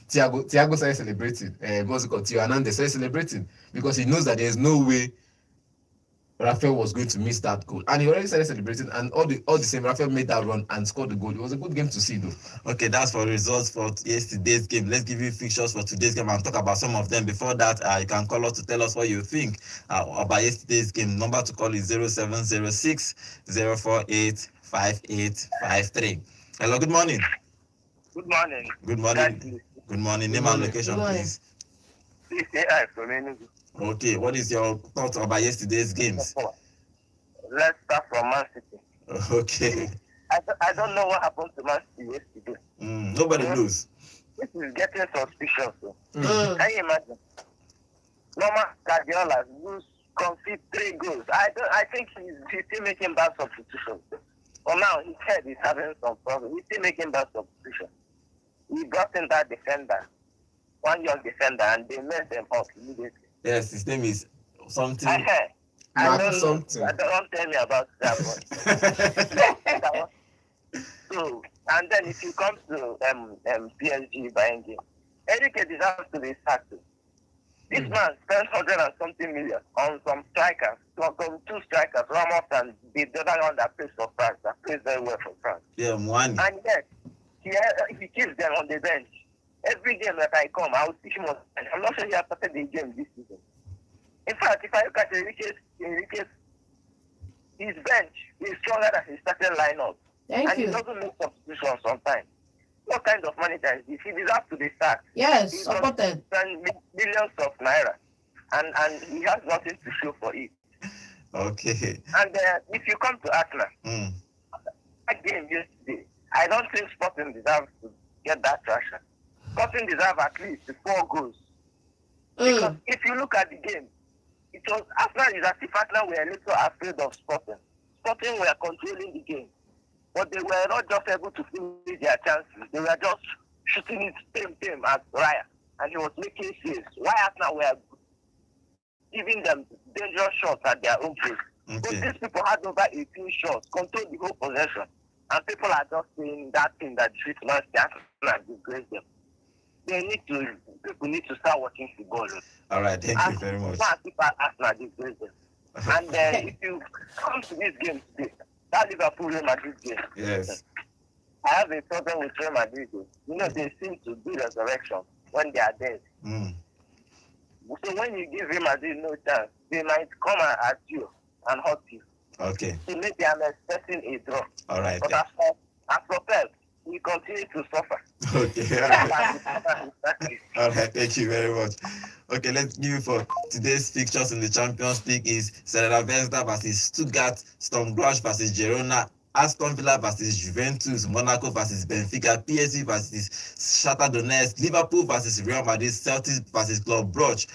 Thiago started celebrating. What's it called? Theo Hernandez started celebrating because he knows that there's no way Rafael was going to miss that goal, and he already started celebrating. And all the same, Rafael made that run and scored the goal. It was a good game to see, though. Okay, that's for results for yesterday's game. Let's give you fixtures for today's game and talk about some of them. Before that, you can call us to tell us what you think about yesterday's game. Number to call is 0706 048 5853. Hello, good morning. Good morning. Good morning. Good morning. Name and location, please. AI from Enugu. Okay, what is your thoughts about yesterday's games? Let's start from Man City. Okay. I don't know what happened to Man City yesterday. Nobody knows. This is getting suspicious. Can you imagine? Normal Guardiola concede 3 goals. I think he's still making bad substitutions. But now his head is having some problem. He's still making bad substitutions. He brought in that defender, one young defender, and they messed them up immediately. Yes, his name is something. I don't tell me about that one. So, and then if you come to PSG buying game, Enrique deserves to be sacked. This man spent 100 and something million on some strikers, on 2 strikers, Ramos and the other one that plays for France, that plays very well for France. Yeah, Mwani. And yet, he keeps them on the bench. Every game that I come, I will see him on. I'm not sure he has started the game this season. In fact, if I look at Enrique's his bench is stronger than his starting lineup. Thank you. He doesn't make substitutions sometimes. What kind of manager is this? He deserves to be sacked. Yes, supported. Spend millions of naira, and he has nothing to show for it. Okay. And if you come to Arsenal, that game yesterday, I don't think Sporting deserves to get that traction. Sporting deserve at least 4 goals. Because if you look at the game, it was Arsenal is as if Arsenal were a little afraid of Sporting. Sporting were controlling the game, but they were not just able to finish their chances. They were just shooting it same at Raya, and he was making saves. Why Arsenal were giving them dangerous shots at their own place. Okay. But these people had over 18 shots, controlled the whole possession, and people are just saying that thing that treats Man City Arsenal disgrace them. People need to start watching football. All right, thank you very much. Arsenal disgrace them. And if you come to this game today, that Liverpool Real Madrid game. Yes. I have a problem with Real Madrid. You know, they seem to do resurrection when they are dead. So when you give Real Madrid no chance, they might come at you and hurt you. Okay. So maybe I'm expecting a draw. All right. But as for Pep, we continue to suffer. Okay. All right. Thank you very much. Okay, let's give you for today's fixtures in the Champions League is Cervera Vesda versus Stuttgart, Sturm Graz versus Girona, Aston Villa versus Juventus, Monaco versus Benfica, PSG versus Shakhtar Donetsk, Liverpool versus Real Madrid, Celtic versus Club Brugge,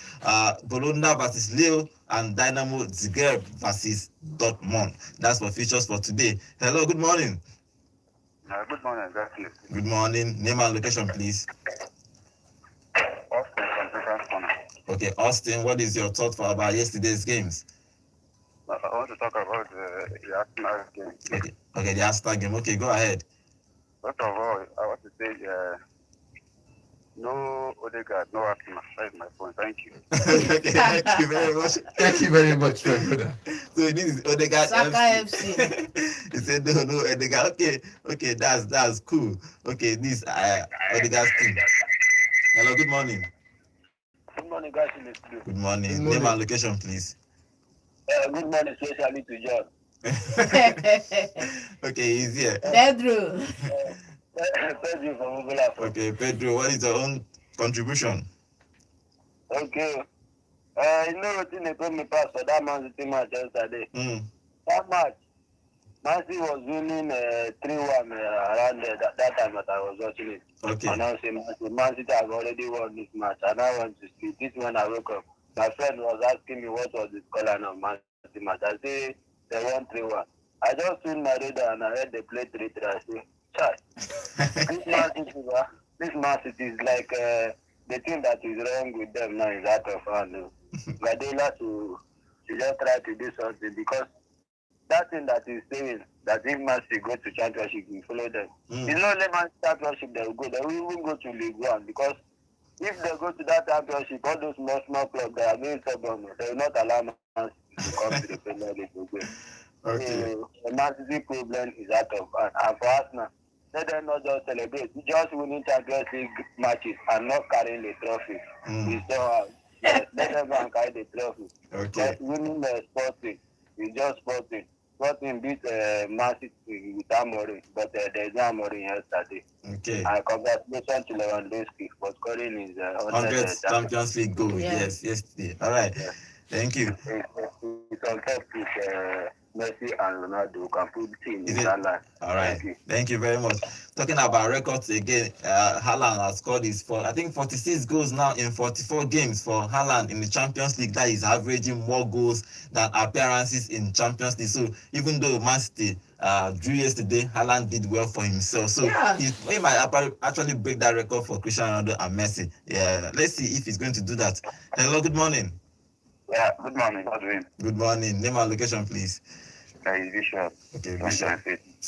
Bologna versus Lille, and Dynamo Zagreb versus Dortmund. That's for features for today. Hello, good morning. Good morning, exactly. Good morning. Name and location, please. Austin from Different Corner. Okay, Austin, what is your thought about yesterday's games? I want to talk about the Arsenal game. Okay, the Arsenal game. Okay, go ahead. First of all, I want to say no Odegaard, no Arsenal. That is my point. Thank you. Okay, thank you very much. Thank you very much, my brother. So this is Odegaard Saka FC. FC. He said no Odegaard. Okay, that's cool. Okay, this Odegaard's team. Hello, good morning. Good morning, guys in the studio. Good morning. Good morning. Name and location, please. Good morning, especially to John. Okay, he's here. Pedro. Thank you for moving up. Okay, Pedro, what is your own contribution? Okay. You know what they told me pass for that Man City match yesterday? That match, Man City was winning 3-1 around that time that I was watching it. Okay. And I was saying, Man City have already won this match. And I went to sleep. This when I woke up. My friend was asking me what was the scoreline of Man City match. I say they won 3-1. I just tuned my radar and I heard they played 3-3. I say, Chai, this Man City is like the thing that is wrong with them now is out of hand. Guardiola to just try to do something because that thing that he's saying that if Man City go to championship, we follow them. It's not only Man City championship they will go, they will even go to League One because if they go to that championship, all those small clubs that are being stubborn, they will not allow Man City to come to the Premier League again. Okay. So the Man City problem is out of hand. And for Arsenal, let them not just celebrate, just winning Champions League matches and not carrying the trophy. We still have, let them go and carry the trophy. Okay. Just winning the Sporting is just Sporting. Sporting beat Man City with Amorim, but there's no Amorim yesterday. Okay. And congratulations to Lewandowski for scoring his 100th Champions League goal. Yes, yesterday. All right. Yeah. Thank you. It's on top with Messi and Ronaldo can put team Is in it? that line. All right. Thank you very much. Talking about records again, Haaland has scored his 46 goals now in 44 games for Haaland in the Champions League. That is averaging more goals than appearances in Champions League. So even though Man City drew yesterday, Haaland did well for himself. So he might actually break that record for Cristiano Ronaldo and Messi. Yeah, let's see if he's going to do that. Hello, good morning. Yeah, good morning. How's it doing? Good morning. Name and location, please. Bishop. Okay, Bishop.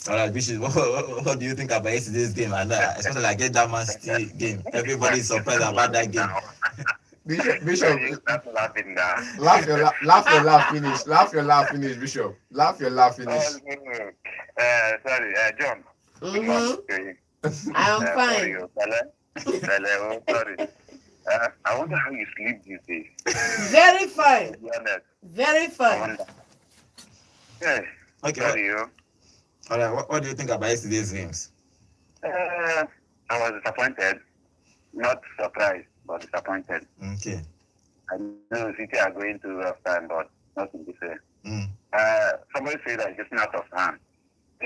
All right, Bishop. What do you think about yesterday's game? And especially like get that Man City game. Everybody is surprised about that game. Bishop, Stop laughing now. laugh your laugh finish. Laugh your laugh finish, Bishop. Laugh your laugh finish. Sorry, John. Good morning to you. I am Sorry, fine. sorry. I wonder how you sleep these days. Very fine. To be honest. Very I fine. wonder. Yeah. Okay. Sorry, you. All right. What do you think about yesterday's games? I was disappointed. Not surprised, but disappointed. Okay. I know City are going to rough time, but nothing to say. Somebody said that it's getting out of hand.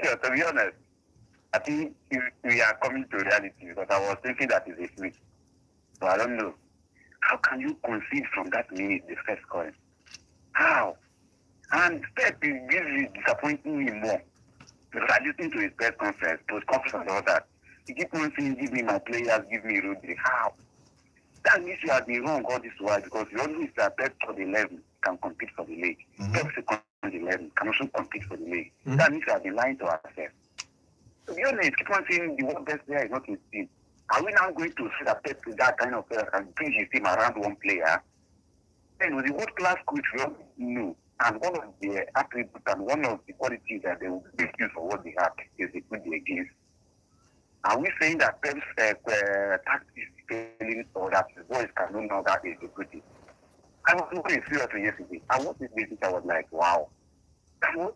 Yeah, to be honest, I think we are coming to reality because I was thinking that is a fluke. So I don't know. How can you concede from that minute the first coin? How? And Pep is really disappointing me more. Because I listened to his press conference, post-conference and all that. He keep on saying, give me my players, give me Rodri. How? That means you have been wrong all this while because you always say Pep for the 11 can compete for the league. Pep second 11 can also compete for the league. That means you have been lying to ourselves. To be honest, keep on saying the world best player is not his team. Are we now going to say that Pep is that kind of player can bring his team around one player? Then with the world-class coach, we all know, and one of the attributes and one of the qualities that they will be used for what they have is the good they against. Are we saying that Pep's tactics is failing or that his voice can no longer execute it? I was very serious yesterday. I watched this message, I was like, wow. To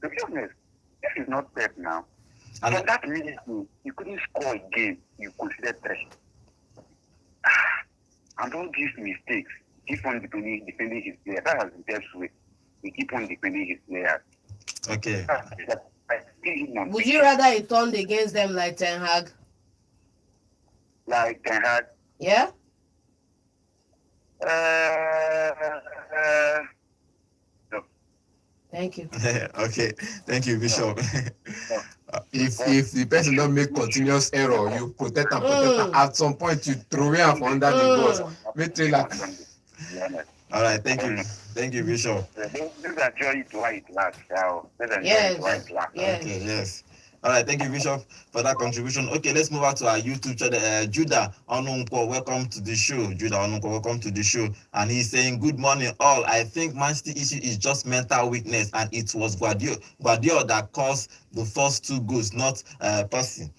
be honest, this is not Pep now. And for that reason, you couldn't score a game you considered trash. And all these mistakes, keep on defending his players. That has been Pep's way. He keep on defending his players. Okay. Would you rather he turned against them like Ten Hag? Like Ten Hag? Yeah? No. Thank you. Okay. Thank you, Bishop. No. If the person don't make continuous error, you protect and at some point you throw him under the bus. All right, thank you, Bishop. Let's enjoy it while it lasts. Yes. Okay, yes. All right, thank you, Bishop, for that contribution. Okay, let's move on to our YouTube channel. Judah Onunko, welcome to the show. Judah Onunko, welcome to the show. And he's saying, good morning, all. I think Man City issue is just mental weakness, and it was Guardiola that caused the first 2 goals, not Percy.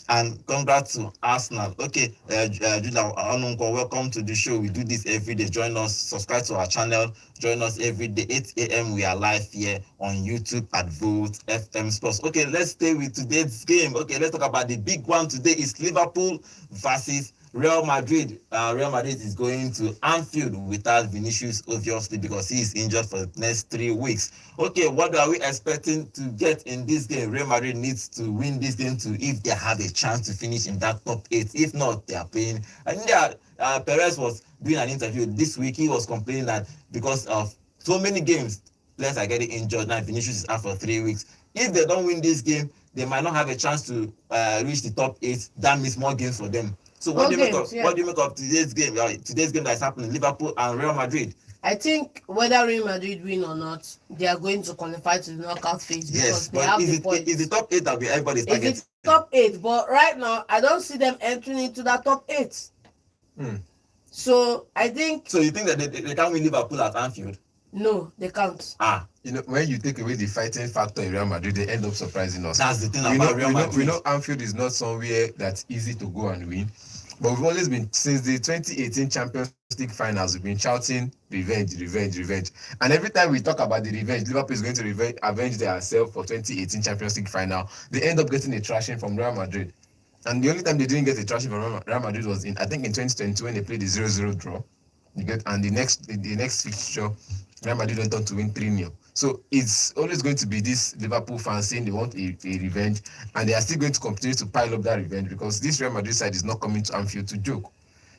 And congrats to Arsenal. Okay, Judah Onunko, welcome to the show. We do this every day. Join us, subscribe to our channel. Join us every day, 8 a.m. We are live here on YouTube at Vote FM Sports. Okay, let's stay with today's game. Okay, let's talk about the big one today. Is Liverpool versus Real Madrid. Real Madrid is going to Anfield without Vinicius, obviously, because he is injured for the next 3 weeks. Okay, what are we expecting to get in this game? Real Madrid needs to win this game if they have a chance to finish in that top 8. If not, they are playing. I think Perez was doing an interview this week. He was complaining that because of so many games, players are getting injured. Now Vinicius is out for 3 weeks. If they don't win this game, they might not have a chance to reach the top 8. That means more games for them. So what do you make of today's game? Today's game that's happening, Liverpool and Real Madrid. I think whether Real Madrid win or not, they are going to qualify to the knockout phase because they have the points. Is the top 8 that everybody's targeting? It's the top 8, but right now I don't see them entering into that top 8. So I think. So you think that they can't win Liverpool at Anfield? No, they can't. When you take away the fighting factor in Real Madrid, they end up surprising us. That's the thing about Real Madrid. We know Anfield is not somewhere that's easy to go and win. But we've always been, since the 2018 Champions League finals, we've been shouting revenge. And every time we talk about the revenge, Liverpool is going to avenge themselves for 2018 Champions League final. They end up getting a thrashing from Real Madrid. And the only time they didn't get a thrashing from Real Madrid was in 2020 when they played the 0-0 draw. And the next fixture, Real Madrid went on to win 3-0. So it's always going to be this Liverpool fans saying they want a revenge, and they are still going to continue to pile up that revenge because this Real Madrid side is not coming to Anfield to joke.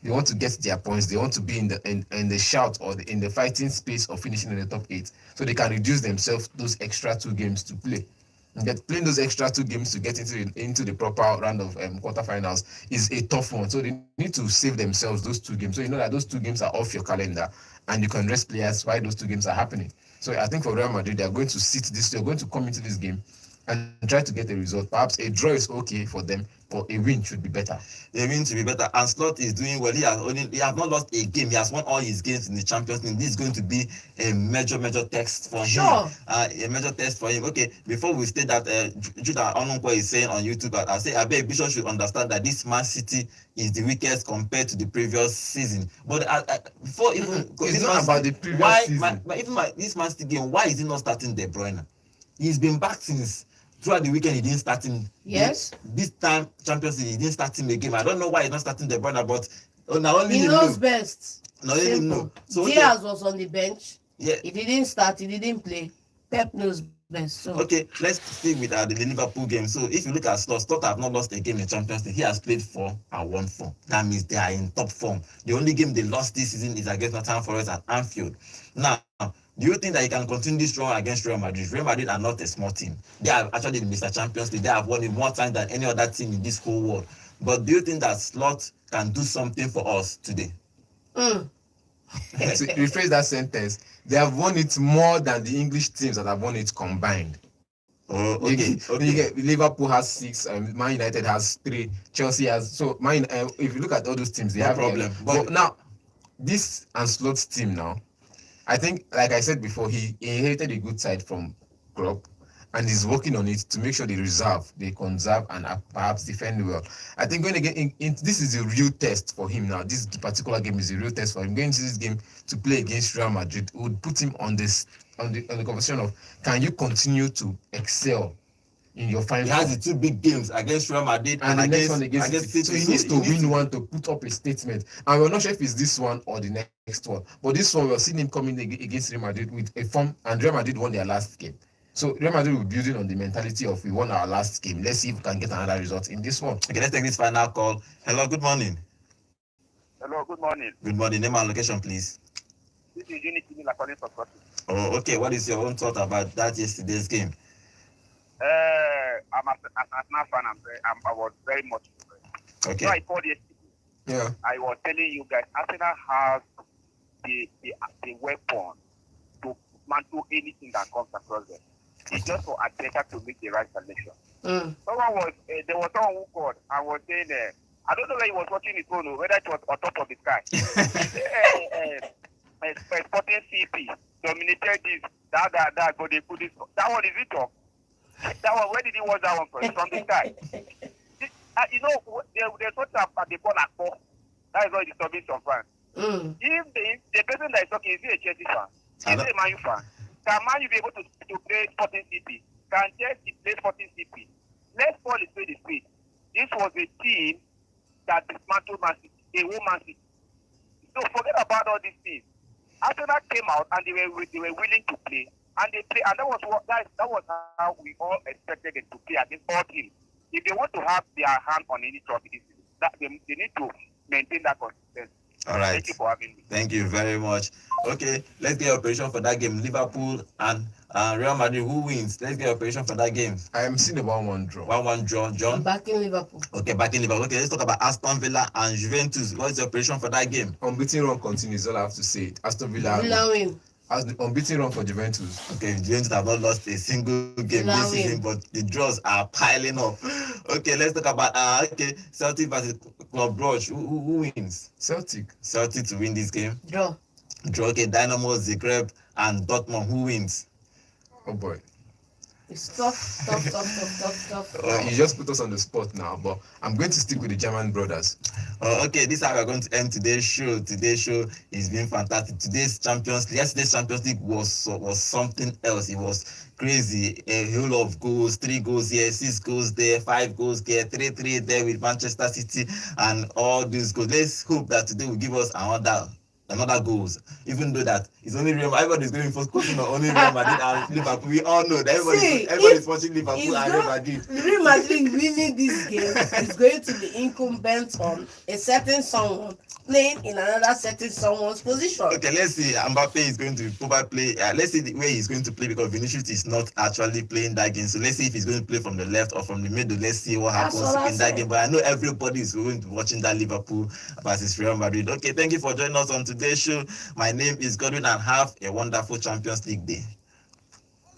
They want to get their points. They want to be in the shout or in the fighting space of finishing in the top 8, so they can reduce themselves those extra 2 games to play. And playing those extra 2 games to get into the proper round of quarterfinals is a tough one. So they need to save themselves those 2 games. So you know that those 2 games are off your calendar, and you can rest players while those 2 games are happening. So I think for Real Madrid, they're going to come into this game and try to get a result. Perhaps a draw is okay for them, but a win should be better. A win should be better. And Slot is doing well. He has not lost a game. He has won all his games in the Champions League. This is going to be a major test for him. A major test for him. Okay, before we state that, Judah Onunko is saying on YouTube, I say, I bet Bishop should understand that this Man City is the weakest compared to the previous season. But before even... It's not about the previous season. This Man City game, why is he not starting De Bruyne? He's been back since... Throughout the weekend, he didn't start him. Yes. This time, Champions League, he didn't start him again. I don't know why he's not starting De Bruyne, but only he knows best. Only him know. So Diaz was on the bench. Yeah. He didn't start. He didn't play. Pep knows best. So. Okay, let's stay with the Liverpool game. So if you look at Slot have not lost a game in Champions League. He has played 4 and won 4. That means they are in top form. The only game they lost this season is against Nottingham Forest at Anfield. Now, Do you think that he can continue this run against Real Madrid? Real Madrid are not a small team. They are actually the Mr. Champions League. They have won it more times than any other team in this whole world. But do you think that Slot can do something for us today? To rephrase that sentence, they have won it more than the English teams that have won it combined. Oh, okay. You get Liverpool has 6, Man United has 3, Chelsea has. So, if you look at all those teams, they have problem. But now, this Slot's team now, I think, like I said before, he inherited a good side from Klopp, and he's working on it to make sure they conserve, and perhaps defend well. I think going again, this is a real test for him now. This particular game is a real test for him. Going to this game to play against Real Madrid would put him on the conversation of, can you continue to excel in your final? He has the 2 big games against Real Madrid and the next one against City. So he needs to win one to put up a statement. And we're not sure if it's this one or the next one. But this one, we're seeing him coming against Real Madrid with a form, and Real Madrid won their last game. So Real Madrid will be building on the mentality of, we won our last game. Let's see if we can get another result in this one. Okay, let's take this final call. Hello, good morning. Hello, good morning. Good morning. Name and location, please. This is Unity Miller calling from Scotland. Oh, okay. What is your own thought about that yesterday's game? I'm an Arsenal fan. I was very much impressed. Okay. So I called yesterday. Yeah. I was telling you guys, Arsenal has the weapon to mantle anything that comes across them. It's just for Arteta to make the right selection. There was someone who called and was saying, I don't know where he was watching his phone, or whether it was on top of the sky. Sporting CP dominated this, that, but they put this. That one is it up? That one, where did he watch that one from? From the sky. There's what they call a call. That is why it's disturbing some fans. If the person that is talking, is he a Chelsea fan? Is he a Man U fan? Can Man U be able to play Sporting CP? Can Chelsea play Sporting CP? Let's call it the speed. This was a team that dismantled Man City, a whole Man City. So forget about all these things. Arsenal came out and they were willing to play, and they play, and that was how we all expected them to play against all teams. If they want to have their hand on any trophy, they need to maintain that consistency. All right. Thank you for having me. Thank you very much. Okay, let's get your prediction for that game. Liverpool and Real Madrid, who wins? Let's get your prediction for that game. I am seeing a 1-1 draw. 1-1 draw. John? Backing Liverpool. Okay, backing Liverpool. Okay, let's talk about Aston Villa and Juventus. What is your prediction for that game? Unbeaten run continues, all I have to say. Aston Villa win. As the unbeaten run for Juventus. Okay, Juventus have not lost a single game this season, but the draws are piling up. Okay, let's talk about Celtic versus Club Brugge. Who wins? Celtic to win this game. Draw. Okay, Dynamo Zagreb and Dortmund. Who wins? Oh boy. It's tough. You just put us on the spot now, but I'm going to stick with the German brothers. Okay, this is how we're going to end today's show. Today's show is been fantastic. Yesterday's Champions League was something else. It was crazy. A whole lot of goals, 3 goals here, 6 goals there, 5 goals there, 3 there with Manchester City, and all these goals. Let's hope that today will give us another goals, even though that it's only Real. Everybody's going for focusing on only Real Madrid and Liverpool. We all know that everybody's watching Liverpool and Real Madrid. Real Madrid winning this game is going to be incumbent on a certain someone playing in another certain someone's position. Okay, let's see. Mbappe is going to probably play. Let's see where he's going to play, because Vinicius is not actually playing that game. So let's see if he's going to play from the left or from the middle. Let's see what happens in that game. But I know everybody is going to be watching that Liverpool versus Real Madrid. Okay, thank you for joining us on today's show. My name is Godwin, and have a wonderful Champions League day.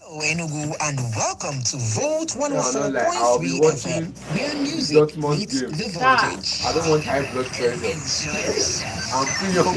Hello, Enugu, and welcome to Vote 104.3 I'll be watching where music Dortmund meets game. the voltage. I don't want high blood pressure. Enjoy yourself. I'm too young.